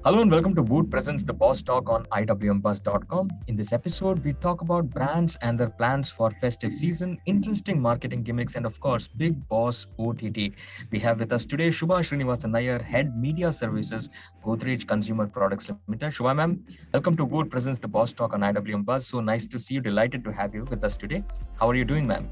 Hello and welcome to VOOT presents the Boss Talk on IWMBuzz.com. In this episode, we talk about brands and their plans for festive season, interesting marketing gimmicks, and of course, Bigg Boss OTT. We have with us today Subha Sreenivasan Iyer, Head Media Services, Godrej Consumer Products Limited. Subha ma'am, welcome to VOOT presents the Boss Talk on IWMBuzz. So nice to see you. Delighted to have you with us today. How are you doing, ma'am?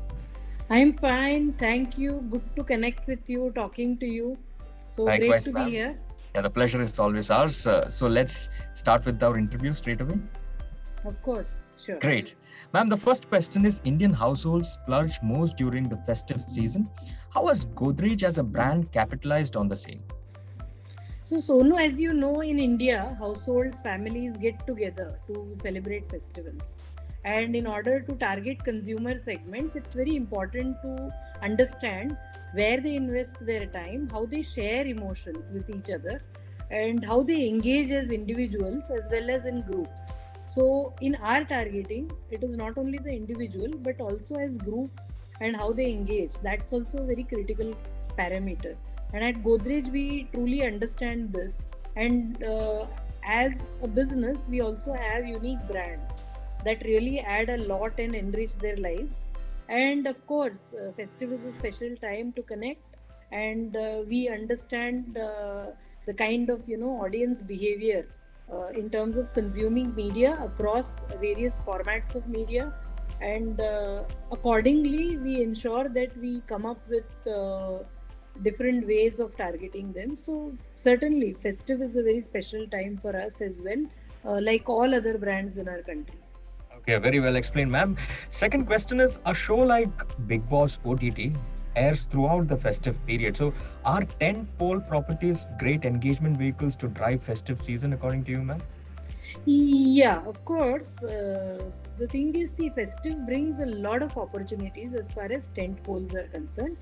I'm fine. Thank you. Good to connect with you, talking to you. So Likewise, great to ma'am. be here. Yeah, the pleasure is always ours. So let's start with our interview straight away. Of course, sure. Great. Ma'am, the first question is Indian households splurge most during the festive season. How has Godrej as a brand capitalized on the same? So Sonu, as you know, in India, households, families get together to celebrate festivals. And in order to target consumer segments, it's very important to understand where they invest their time, how they share emotions with each other, and how they engage as individuals as well as in groups. So in our targeting, it is not only the individual but also as groups and how they engage. That's also a very critical parameter. And at Godrej, we truly understand this. And as a business, we also have unique brands that really add a lot and enrich their lives. And of course, Festive is a special time to connect, and we understand the kind of audience behavior in terms of consuming media across various formats of media, and accordingly we ensure that we come up with different ways of targeting them. So certainly Festive is a very special time for us as well, like all other brands in our country. Okay, very well explained, ma'am. Second question is, a show like Bigg Boss OTT airs throughout the festive period. So are tentpole properties great engagement vehicles to drive festive season according to you, ma'am? Yeah, of course. The thing is, see, Festive brings a lot of opportunities as far as tent poles are concerned.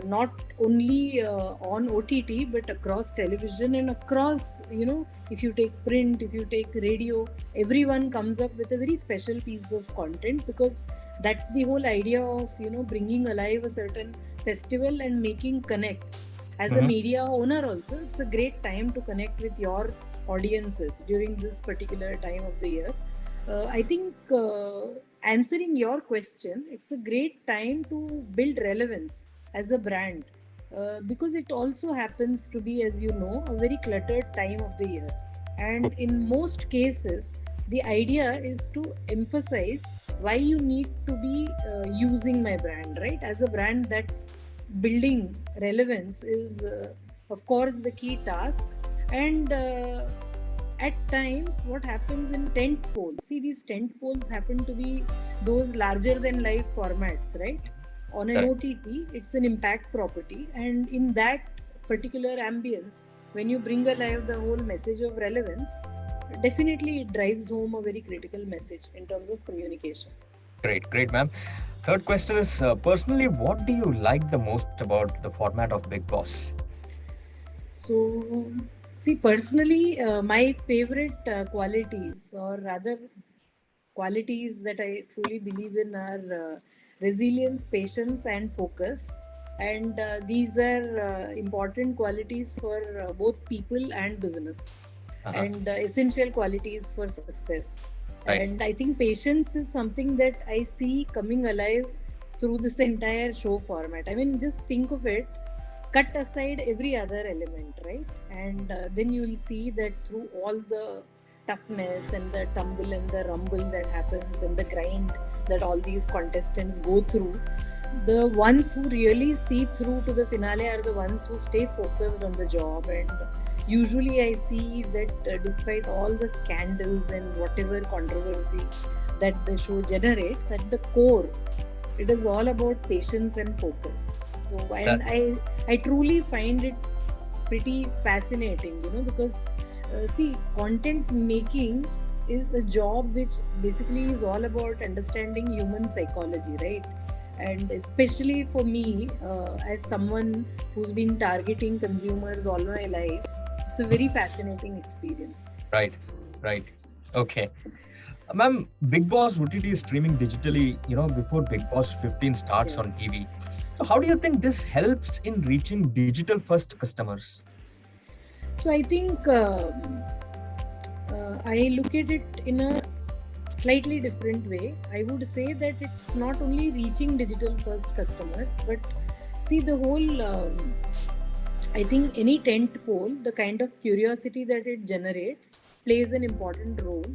Not only on OTT but across television and across, if you take print, if you take radio, everyone comes up with a very special piece of content, because that's the whole idea of bringing alive a certain festival and making connects. As a media owner also, it's a great time to connect with your audiences during this particular time of the year. I think answering your question, it's a great time to build relevance as a brand, because it also happens to be, as you know, a very cluttered time of the year. And in most cases, the idea is to emphasize why you need to be using my brand, right? As a brand, that's building relevance is, of course, the key task. And at times, what happens in tent poles, see, these tent poles happen to be those larger than life formats, right? On an OTT, it's an impact property, and in that particular ambience, when you bring alive the whole message of relevance, definitely it drives home a very critical message in terms of communication. Great, ma'am. Third question is, personally, what do you like the most about the format of Bigg Boss? So, see, personally, my favorite qualities, or rather qualities that I truly believe in, are resilience, patience, and focus. And these are important qualities for both people and business, and essential qualities for success. Right. And I think patience is something that I see coming alive through this entire show format. I mean, just think of it, cut aside every other element, right? And then you will see that through all the toughness and the tumble and the rumble that happens and the grind that all these contestants go through, the ones who really see through to the finale are the ones who stay focused on the job. And usually I see that despite all the scandals and whatever controversies that the show generates, at the core it is all about patience and focus. So, and I truly find it pretty fascinating, because see, content making is a job which basically is all about understanding human psychology, right? And especially for me, as someone who's been targeting consumers all my life, it's a very fascinating experience. Right. Okay. Ma'am, Bigg Boss OTT is streaming digitally, before Bigg Boss 15 starts on TV. So how do you think this helps in reaching digital first customers? So I think I look at it in a slightly different way. I would say that it's not only reaching digital first customers, but see the whole. I think any tent pole, the kind of curiosity that it generates, plays an important role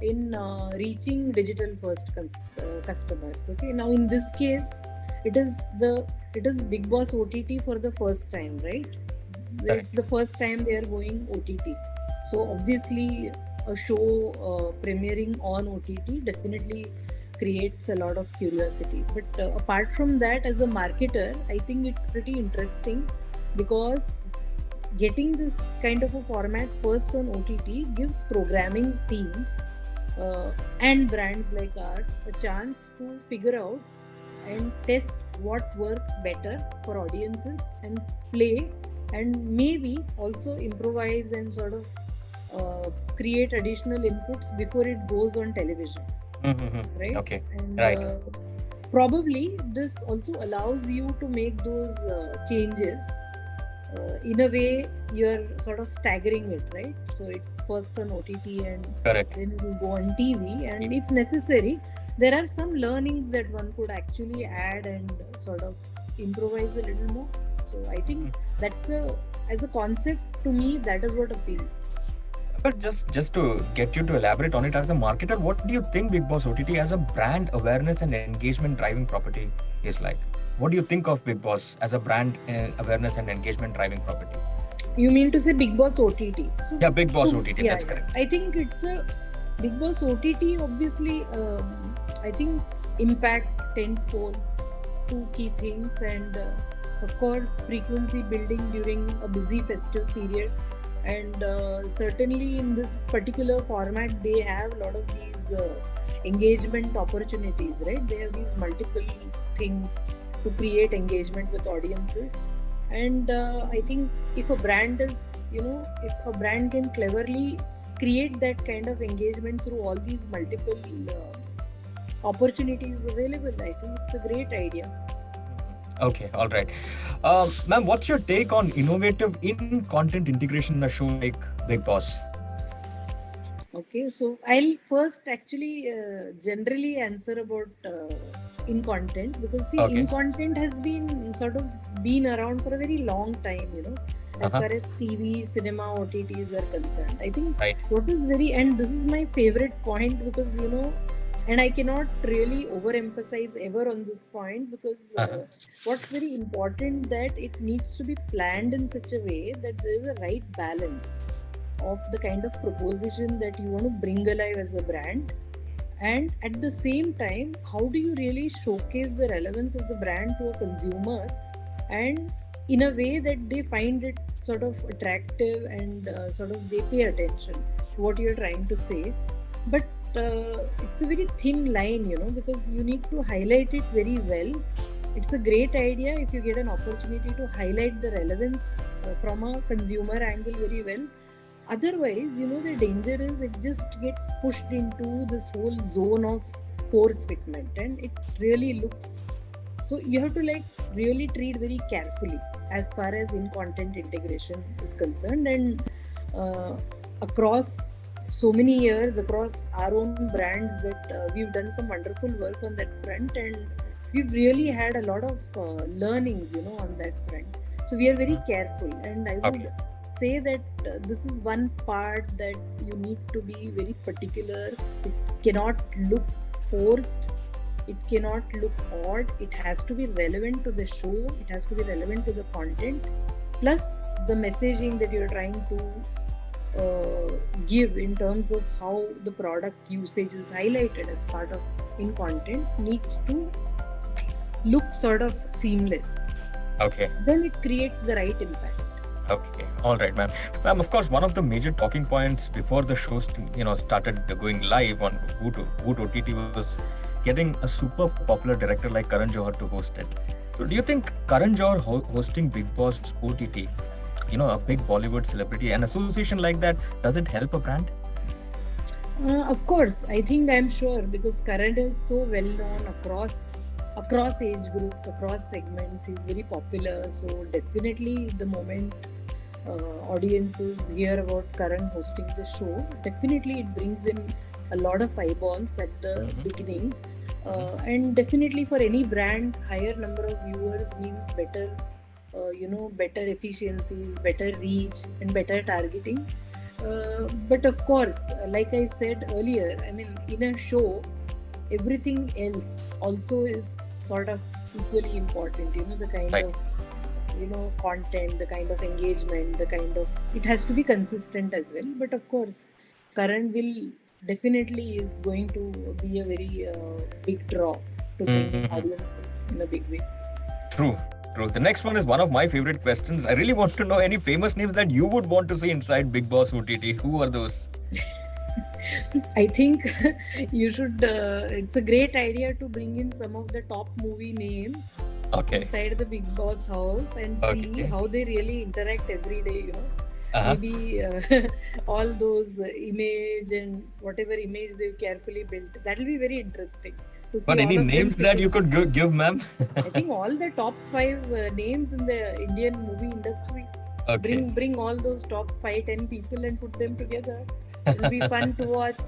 in reaching digital first customers. Okay, now in this case, it is Bigg Boss OTT for the first time, right? It's the first time they are going OTT. So obviously, a show premiering on OTT definitely creates a lot of curiosity. But apart from that, as a marketer, I think it's pretty interesting because getting this kind of a format first on OTT gives programming teams and brands like ours a chance to figure out and test what works better for audiences and play, and maybe also improvise and sort of create additional inputs before it goes on television. Right? Okay. And, Right. Probably this also allows you to make those changes. In a way, you're sort of staggering it, right? So it's first on OTT and Correct. then it will go on TV. And if necessary, there are some learnings that one could actually add and sort of improvise a little more. So I think that's as a concept, to me, that is what appeals. But just to get you to elaborate on it, as a marketer, what do you think Bigg Boss OTT as a brand awareness and engagement driving property is like? What do you think of Bigg Boss as a brand awareness and engagement driving property? You mean to say Bigg Boss OTT? So Yeah, Bigg Boss OTT, that's correct. I think it's a Bigg Boss OTT, obviously, I think impact, tentpole, two key things, and of course frequency building during a busy festive period. And certainly in this particular format, they have a lot of these engagement opportunities, right? They have these multiple things to create engagement with audiences. And I think if a brand if a brand can cleverly create that kind of engagement through all these multiple opportunities available, I think it's a great idea. Okay, all right. Ma'am, what's your take on innovative in-content integration in a show like Bigg Boss? Okay, so I'll first actually generally answer about in-content, because see, in-content has been sort of been around for a very long time, as far as TV, cinema, OTTs are concerned. I think what is and this is my favorite point, because and I cannot really overemphasize ever on this point, because what's very important, that it needs to be planned in such a way that there is a right balance of the kind of proposition that you want to bring alive as a brand, and at the same time, how do you really showcase the relevance of the brand to a consumer, and in a way that they find it sort of attractive and sort of they pay attention to what you're trying to say. But it's a very thin line, because you need to highlight it very well. It's a great idea if you get an opportunity to highlight the relevance from a consumer angle very well. Otherwise, the danger is it just gets pushed into this whole zone of course fitment, and it really looks, so you have to really treat very carefully as far as in-content integration is concerned. And across so many years, across our own brands, that we've done some wonderful work on that front, and we've really had a lot of learnings, on that front. So we are very careful, and I would say that this is one part that you need to be very particular. It cannot look forced. It cannot look odd. It has to be relevant to the show. It has to be relevant to the content. Plus the messaging that you're trying to give in terms of how the product usage is highlighted as part of in content needs to look sort of seamless. Okay. Then it creates the right impact. Okay, all right, ma'am. Ma'am, of course, one of the major talking points before the show, started going live on VOOT OTT was getting a super popular director like Karan Johar to host it. So, do you think Karan Johar hosting Bigg Boss OTT, a big Bollywood celebrity, an association like that, does it help a brand? Of course, I'm sure, because Karan is so well known across age groups, across segments. He's very popular. So definitely the moment audiences hear about Karan hosting the show, definitely it brings in a lot of eyeballs at the beginning. And definitely for any brand, higher number of viewers means better, better efficiencies, better reach, and better targeting. But of course, like I said earlier, I mean, in a show, everything else also is sort of equally important. The kind of content, the kind of engagement, the kind of, it has to be consistent as well. But of course, Karan will definitely is going to be a very big draw to bring in audiences in a big way. True. The next one is one of my favorite questions. I really want to know any famous names that you would want to see inside Bigg Boss OTT. Who are those? I think you should. It's a great idea to bring in some of the top movie names inside the Bigg Boss house and see how they really interact every day. Maybe all those image and whatever image they've carefully built. That will be very interesting. But any names that you could give, ma'am? I think all the top 5 names in the Indian movie industry. Bring all those top 5-10 people and put them together. It'll be fun to watch.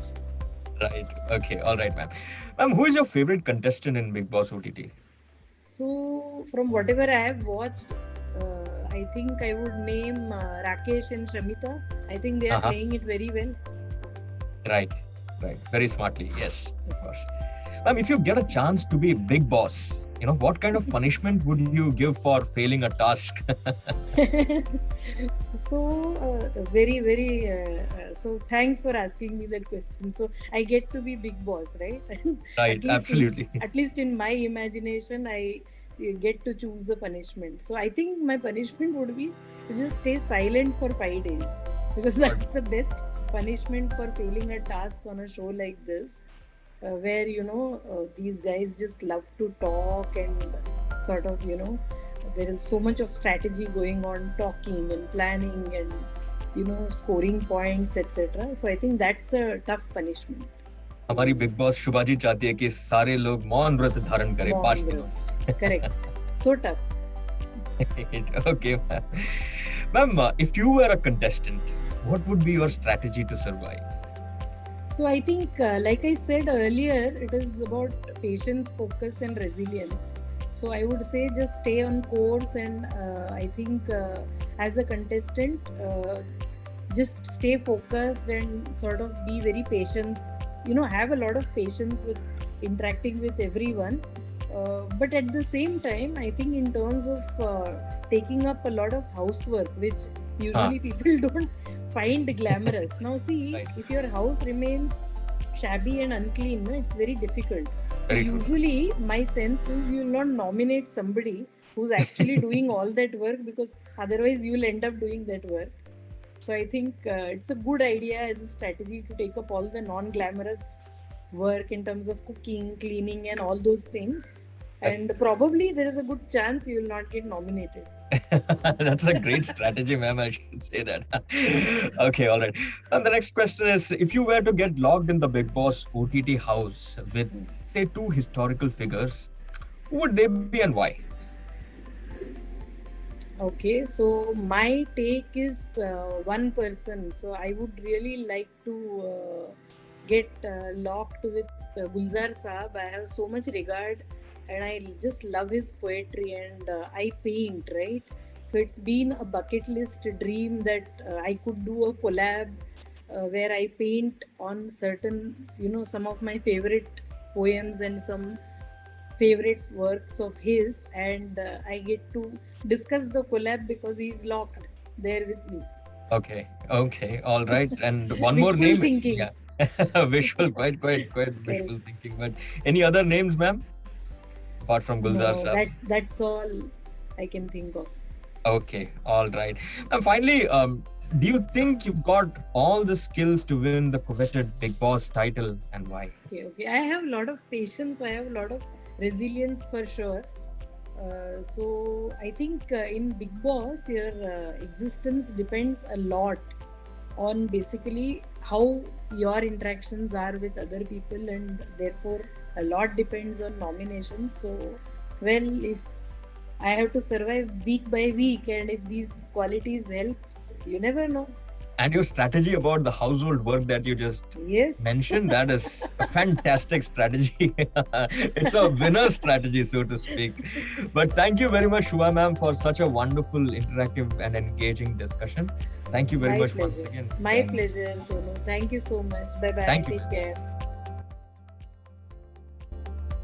Right. Okay. All right, ma'am. Ma'am, who is your favorite contestant in Bigg Boss OTT? So, from whatever I have watched, I think I would name Rakesh and Shamita. I think they are playing it very well. Right. Very smartly. Yes, of course. Ma'am, if you get a chance to be Bigg Boss, what kind of punishment would you give for failing a task? So, very, very. So, thanks for asking me that question. So, I get to be Bigg Boss, right? Right, absolutely. At least in my imagination, I get to choose the punishment. So, I think my punishment would be to just stay silent for 5 days, because that's the best punishment for failing a task on a show like this. Where these guys just love to talk and sort of there is so much of strategy going on, talking and planning and scoring points, etc. So I think that's a tough punishment. हमारी big boss शुभा जी चाहती है कि सारे लोग मौन व्रत धारण करें 5 दिनों. Correct. So tough. Okay, ma'am. If you were a contestant, what would be your strategy to survive? So I think, like I said earlier, it is about patience, focus, and resilience. So I would say just stay on course, and I think as a contestant, just stay focused and sort of be very patient. Have a lot of patience with interacting with everyone. But at the same time, I think in terms of taking up a lot of housework, which usually people don't find glamorous. Now see, if your house remains shabby and unclean, it's very difficult. So usually my sense is you will not nominate somebody who's actually doing all that work, because otherwise you will end up doing that work. So I think it's a good idea as a strategy to take up all the non-glamorous work in terms of cooking, cleaning and all those things. And probably there is a good chance you will not get nominated. That's a great strategy, ma'am. I should say that. Okay, all right. And the next question is, if you were to get logged in the Bigg Boss OTT house with, say, 2 historical figures, who would they be and why? Okay, so my take is one person. So I would really like to get locked with Gulzar Saab. I have so much regard and I just love his poetry, and I paint, right? So it's been a bucket list dream that I could do a collab where I paint on certain, some of my favorite poems and some favorite works of his, and I get to discuss the collab because he's locked there with me. Okay, all right. And one more name. Thinking. Yeah. Visual, quite visual thinking. But any other names, ma'am? Apart from Gulzar Saab? That's all I can think of. Okay, all right. And finally, do you think you've got all the skills to win the coveted Bigg Boss title, and why? Okay. I have a lot of patience. I have a lot of resilience for sure. So I think in Bigg Boss, your existence depends a lot on basically how your interactions are with other people, and therefore a lot depends on nominations. So, well, if I have to survive week by week, and if these qualities help, You never know. And your strategy about the household work that you just mentioned, that is a fantastic strategy. It's a winner strategy, so to speak. But thank you very much, Shubha ma'am, for such a wonderful, interactive and engaging discussion. Thank you very much once again. My pleasure, Sonu. Thank you so much. Bye-bye. Thank you. Take care.